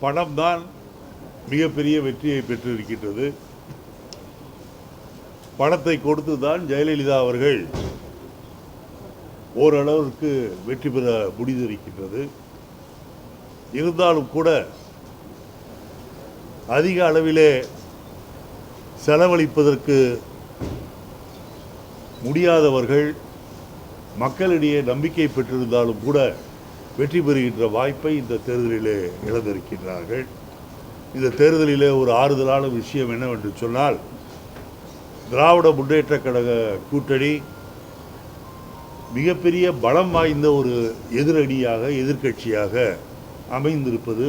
பணம்தான் மிகப்பெரிய வெற்றியை பெற்றிருக்கின்றது. பணத்தை கொடுத்து தான் ஜெயலலிதா அவர்கள் ஓரளவிற்கு வெற்றி பெற முடிந்திருக்கின்றது. இருந்தாலும் கூட அதிக அளவிலே செலவழிப்பதற்கு முடியாதவர்கள் மக்களிடையே நம்பிக்கை பெற்றிருந்தாலும் கூட வெற்றி பெறுகின்ற வாய்ப்பை இந்த தேர்தலிலே இழந்திருக்கின்றார்கள். இந்த தேர்தலிலே ஒரு ஆறுதலான விஷயம் என்னவென்று சொன்னால், திராவிட முன்னேற்ற கழக கூட்டணி மிகப்பெரிய பலம் வாய்ந்த ஒரு எதிரணியாக எதிர்க்கட்சியாக அமைந்திருப்பது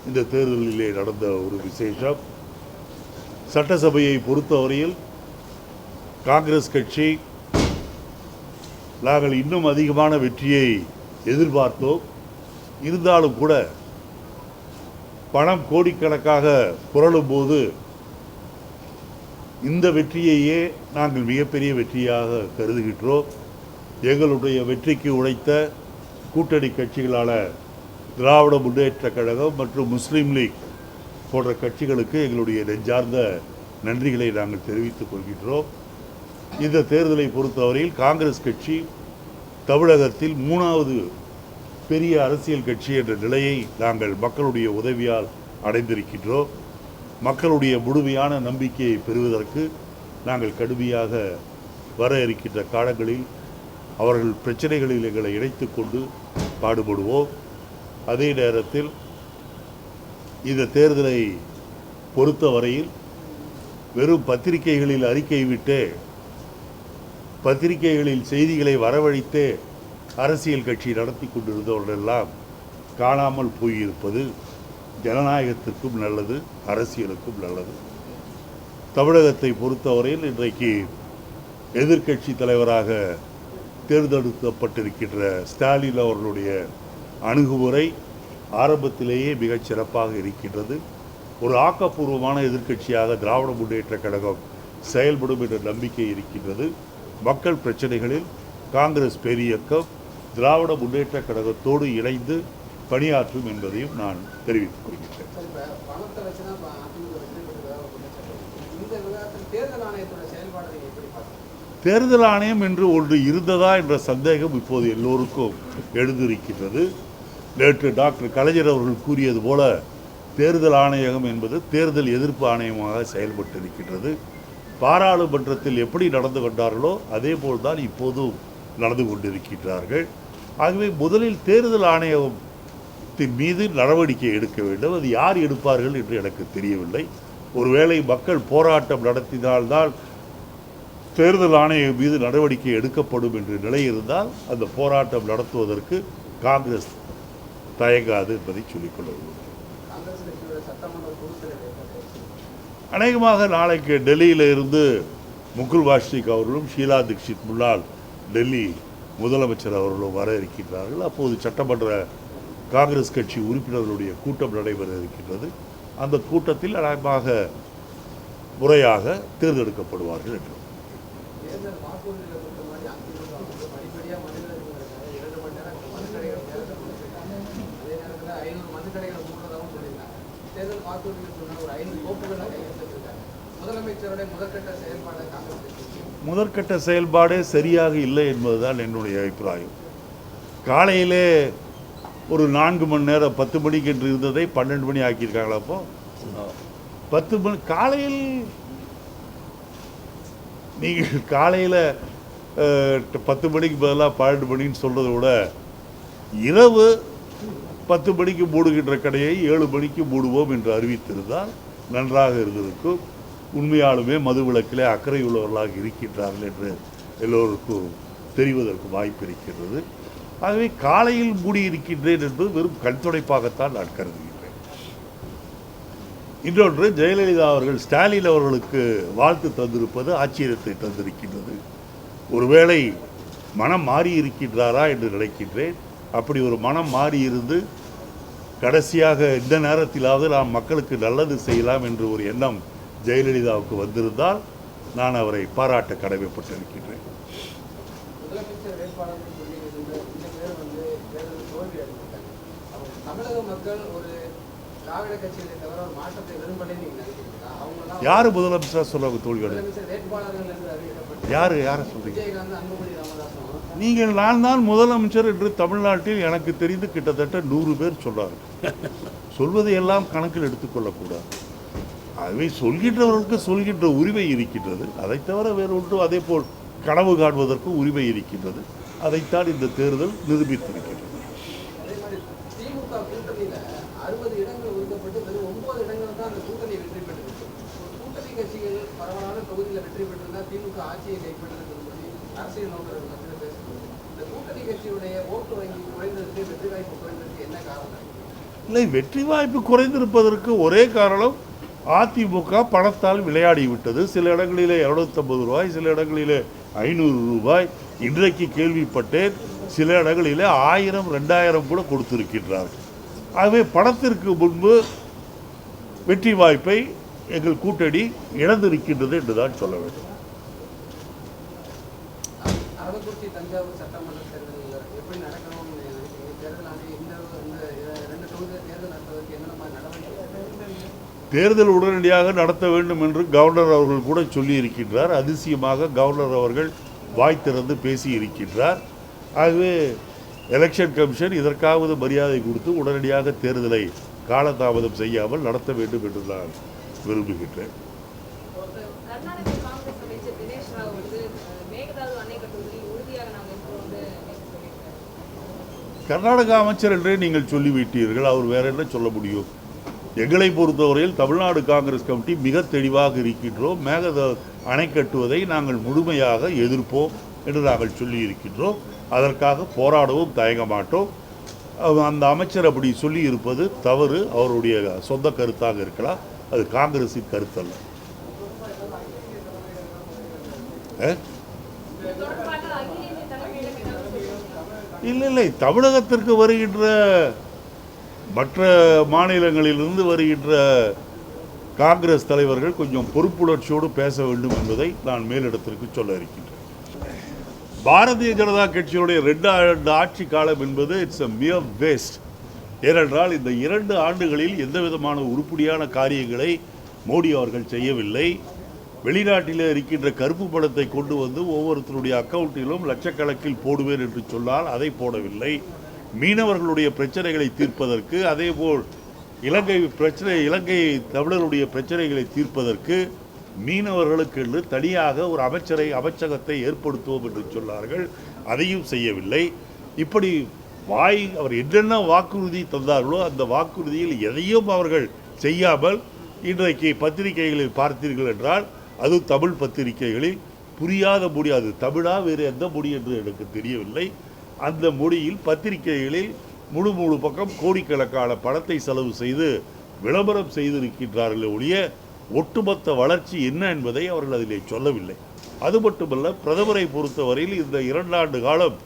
இந்த தேர்தலிலே நடந்த ஒரு விசேஷம். சட்டசபையை பொறுத்தவரையில் காங்கிரஸ் கட்சி நாங்கள் இன்னும் அதிகமான வெற்றியை எதிர்பார்த்தோம். இருந்தாலும் கூட பணம் கோடிக்கணக்காக புரளும் போது இந்த வெற்றியையே நாங்கள் மிகப்பெரிய வெற்றியாக கருதுகின்றோம். எங்களுடைய வெற்றிக்கு உழைத்த கூட்டணி கட்சிகளான திராவிட முன்னேற்ற கழகம் மற்றும் முஸ்லீம் லீக் போன்ற கட்சிகளுக்கு எங்களுடைய நெஞ்சார்ந்த நன்றிகளை நாங்கள் தெரிவித்துக் கொள்கின்றோம். இந்த தேர்தலை பொறுத்தவரையில் காங்கிரஸ் கட்சி தமிழகத்தில் 3வது பெரிய அரசியல் கட்சி என்ற நிலையை நாங்கள் மக்களுடைய உதவியால் அடைந்திருக்கின்றோம். மக்களுடைய முழுமையான நம்பிக்கையை பெறுவதற்கு நாங்கள் கடுமையாக வர இருக்கின்ற காலங்களில் அவர்கள் பிரச்சனைகளில் எங்களை இணைத்துக் கொண்டு பாடுபடுவோம். அதே நேரத்தில் இந்த தேர்தலை பொறுத்தவரையில் வெறும் பத்திரிகைகளில் அறிக்கை விட்டு பத்திரிகைகளில் செய்திகளை வரவழைத்து அரசியல் கட்சி நடத்தி கொண்டிருந்தவர்களெல்லாம் காணாமல் போயிருப்பது ஜனநாயகத்திற்கும் நல்லது, அரசியலுக்கும் நல்லது. தமிழகத்தை பொறுத்தவரையில் இன்றைக்கு எதிர்க்கட்சி தலைவராக தேர்ந்தெடுக்கப்பட்டிருக்கின்ற ஸ்டாலின் அவர்களுடைய அணுகுமுறை ஆரம்பத்திலேயே மிகச் சிறப்பாக இருக்கின்றது. ஒரு ஆக்கப்பூர்வமான எதிர்க்கட்சியாக திராவிட முன்னேற்ற கழகம் செயல்படும் என்ற நம்பிக்கை இருக்கின்றது. மக்கள் பிரச்சனைகளில் காங்கிரஸ் பேரியக்கம் திராவிட முன்னேற்ற கழகத்தோடு இணைந்து பணியாற்றும் என்பதையும் நான் தெரிவித்துக் கொள்கிறேன். தேர்தல் ஆணையம் என்று ஒன்று இருந்ததா என்ற சந்தேகம் இப்போது எல்லோருக்கும் எழுந்திருக்கின்றது. நேற்று டாக்டர் கலைஞர் அவர்கள் கூறியது போல தேர்தல் ஆணையகம் என்பது தேர்தல் எதிர்ப்பு ஆணையமாக செயல்பட்டிருக்கின்றது. பாராளுமன்றத்தில் எப்படி நடந்து கொண்டார்களோ அதே போல்தான் இப்போதும் நடந்து கொண்டிருக்கின்றார்கள். ஆகவே முதலில் தேர்தல் ஆணையத்தின் மீது நடவடிக்கை எடுக்க வேண்டும். அது யார் எடுப்பார்கள் என்று எனக்கு தெரியவில்லை. ஒருவேளை மக்கள் போராட்டம் நடத்தினால்தான் தேர்தல் ஆணையம் மீது நடவடிக்கை எடுக்கப்படும் என்ற நிலை இருந்தால் அந்த போராட்டம் நடத்துவதற்கு காங்கிரஸ் தயங்காது என்பதை சொல்லிக்கொள்ள வேண்டும். அநேகமாக நாளைக்கு டெல்லியில் இருந்து முகுல் வாஸ்னிக் அவர்களும் ஷீலா தீக்ஷித் முன்னாள் டெல்லி முதலமைச்சர் அவர்களும் வர இருக்கின்றார்கள். அப்போது சட்டமன்ற காங்கிரஸ் கட்சி உறுப்பினர்களுடைய கூட்டம் நடைபெற இருக்கின்றது. அந்த கூட்டத்தில் அநேகமாக முறையாக தேர்ந்தெடுக்கப்படுவார்கள் என்று முதற்கட்ட செயல்பாடே சரியாக இல்லை என்பதுதான் என்னுடைய அபிப்பிராயம். காலையிலே ஒரு 4 மணி நேரம் 10 மணிக்கு என்று இருந்ததை 12 மணி ஆக்கியிருக்காங்களா? அப்போ 10 மணி காலையில் நீங்கள் காலையில் 10 மணிக்கு பதிலாக 12 மணின்னு சொல்கிறத விட இரவு 10 மணிக்கு மூடுகின்ற கடையை 7 மணிக்கு மூடுவோம் என்று அறிவித்திருந்தால் நன்றாக இருந்திருக்கும். உண்மையாலுமே மதுவிலக்கிலே அக்கறை உள்ளவர்களாக இருக்கின்றார்கள் என்று எல்லோருக்கும் தெரிவதற்கு வாய்ப்பு இருக்கின்றது. ஆகவே காலையில் மூடியிருக்கின்றேன் என்பது வெறும் கண்துடைப்பாகத்தான் நான் கருதுகின்றேன். இன்னொன்று, ஜெயலலிதா அவர்கள் ஸ்டாலின் அவர்களுக்கு வாழ்த்து தந்திருப்பது ஆச்சரியத்தை தந்திருக்கின்றது. ஒருவேளை மனம் மாறி இருக்கின்றாரா என்று நினைக்கின்றேன். அப்படி ஒரு மனம் மாறி இருந்து கடைசியாக இந்த நேரத்திலாவது நாம் மக்களுக்கு நல்லது செய்யலாம் என்று ஒரு எண்ணம் ஜெயலலிதாவுக்கு வந்திருந்தால் நான் அவரை பாராட்ட கடமைப்பட்டிருக்கின்றேன். தமிழக மக்கள் ஒரு யாரு முதலமைச்சராக சொல்லுவாங்க தோல்வி? யாரை சொல்றீங்க நீங்கள்? நான் தான் முதலமைச்சர் என்று தமிழ்நாட்டில் எனக்கு தெரிந்து கிட்டத்தட்ட 100 பேர் சொல்றாங்க. சொல்வதை எல்லாம் கணக்கில் எடுத்துக்கொள்ளக்கூடாது. அதுவே சொல்கின்றவர்களுக்கு சொல்கின்ற உரிமை இருக்கின்றது. அதை தவிர வேறு ஒன்றும் அதே போல் கனவு காண்பதற்கு உரிமை இருக்கின்றது. அதைத்தான் இந்த தேர்தல் நிரூபித்திருக்கிறது. இல்லை, வெற்றி வாய்ப்பு குறைந்திருப்பதற்கு ஒரே காரணம் அதிமுக பணத்தால் விளையாடிவிட்டது. சில இடங்களிலே 250 ரூபாய், சில இடங்களிலே 500 ரூபாய். இன்றைக்கு கேள்விப்பட்டேன் சில இடங்களிலே 1000, 2000 கூட கொடுத்திருக்கின்றார்கள். ஆகவே பணத்திற்கு முன்பு வெற்றி வாய்ப்பை எங்கள் கூட்டணி இழந்திருக்கின்றது என்றுதான் சொல்ல வேண்டும். தேர்தல் உடனடியாக நடத்த வேண்டும் என்று கவர்னர் அவர்கள் கூட சொல்லி இருக்கின்றார். அதிசயமாக கவர்னர் அவர்கள் வாய் திறந்து பேசி இருக்கின்றார். ஆகவே எலெக்ஷன் கமிஷன் இதற்காவது மரியாதை கொடுத்து உடனடியாக தேர்தலை காலதாமதம் செய்யாமல் நடத்த வேண்டும் என்று நான் விரும்புகின்றேன். கர்நாடக அமைச்சர் என்றே நீங்கள் சொல்லிவிட்டீர்கள். அவர் வேற என்ன சொல்ல முடியும்? எங்களை பொறுத்தவரையில் தமிழ்நாடு காங்கிரஸ் கமிட்டி மிக தெளிவாக இருக்கின்றோம். மேகதாது அணை கட்டுவதை நாங்கள் முழுமையாக எதிர்ப்போம் என்று நாங்கள் சொல்லி இருக்கின்றோம். அதற்காக போராடவும் தயங்க மாட்டோம். அந்த அமைச்சர் அப்படி சொல்லி இருப்பது தவறு. அவருடைய சொந்த கருத்தாக இருக்கலாம், அது காங்கிரஸின் கருத்தல்ல. இல்லை, தமிழகத்திற்கு வருகின்ற மற்ற மாநிலங்களிலிருந்து வருகின்ற காங்கிரஸ் தலைவர்கள் கொஞ்சம் பொறுப்புணர்ச்சியோடு பேச வேண்டும் என்பதை நான் மேலிடத்திற்கு சொல்ல இருக்கின்றேன். பாரதிய ஜனதா கட்சியினுடைய 2 ஆண்டு ஆட்சி காலம் என்பது இட்ஸ் a mere waste. ஏனென்றால் இந்த 2 ஆண்டுகளில் எந்த விதமான உருப்படியான காரியங்களை மோடி அவர்கள் செய்யவில்லை. வெளிநாட்டில் இருக்கின்ற கருப்பு பணத்தை கொண்டு வந்து ஒவ்வொருத்தருடைய அக்கௌண்ட்டிலும் லட்சக்கணக்கில் போடுவேன் என்று சொன்னால் அதை போடவில்லை. மீனவர்களுடைய பிரச்சனைகளை தீர்ப்பதற்கு, அதேபோல் இலங்கை தமிழருடைய பிரச்சனைகளை தீர்ப்பதற்கு மீனவர்களுக்கு என்று தனியாக ஒரு அமைச்சகத்தை ஏற்படுத்துவோம் என்று சொன்னார்கள். அதையும் செய்யவில்லை. இப்படி அவர் என்னென்ன வாக்குறுதி தந்தார்களோ அந்த வாக்குறுதியில் எதையும் அவர்கள் செய்யாமல் இன்றைக்கு பத்திரிகைகளில் பார்த்தீர்கள் என்றால் அது தமிழ் பத்திரிகைகளில் புரியாத மொழி, அது தமிழா வேறு எந்த மொழி என்று எனக்கு தெரியவில்லை. அந்த மொழியில் பத்திரிகைகளில் முழு பக்கம் கோடிக்கணக்கான பணத்தை செலவு செய்து விளம்பரம் செய்திருக்கின்றார்களே ஒழிய ஒட்டுமொத்த வளர்ச்சி என்ன என்பதை அவர்கள் அதிலே சொல்லவில்லை. அது மட்டுமல்ல, பிரதமரை பொறுத்தவரையில் இந்த 2 ஆண்டு காலம்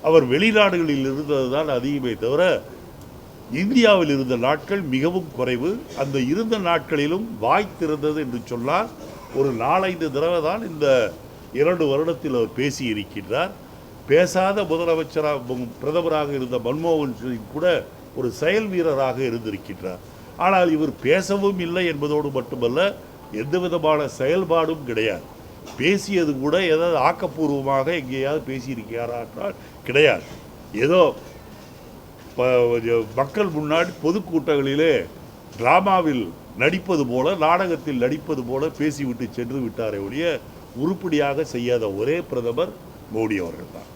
அவர் வெளிநாடுகளில் இருந்தது தான் அதிகமே தவிர இந்தியாவில் இருந்த நாட்கள் மிகவும் குறைவு. அந்த இருந்த நாட்களிலும் வாய் திறந்தது என்று சொன்னால் ஒரு 4-5 தடவை தான் இந்த 2 வருடத்தில் அவர் பேசி இருக்கின்றார். பேசாத பிரதமராக இருந்த மன்மோகன் சிங் கூட ஒரு செயல் வீரராக இருந்திருக்கின்றார். ஆனால் இவர் பேசவும் இல்லை என்பதோடு மட்டுமல்ல, எந்த விதமான செயல்பாடும் கிடையாது. பேசியது கூட ஏதாவது ஆக்கப்பூர்வமாக எங்கேயாவது பேசியிருக்கிறாரா என்றால் கிடையாது. ஏதோ மக்கள் முன்னாடி பொதுக்கூட்டங்களிலே டிராமாவில் நடிப்பது போல, நாடகத்தில் நடிப்பது போல பேசிவிட்டு சென்று விட்டாரே ஒழிய உருப்படியாக செய்யாத ஒரே பிரதமர் மோடி அவர்கள் தான்.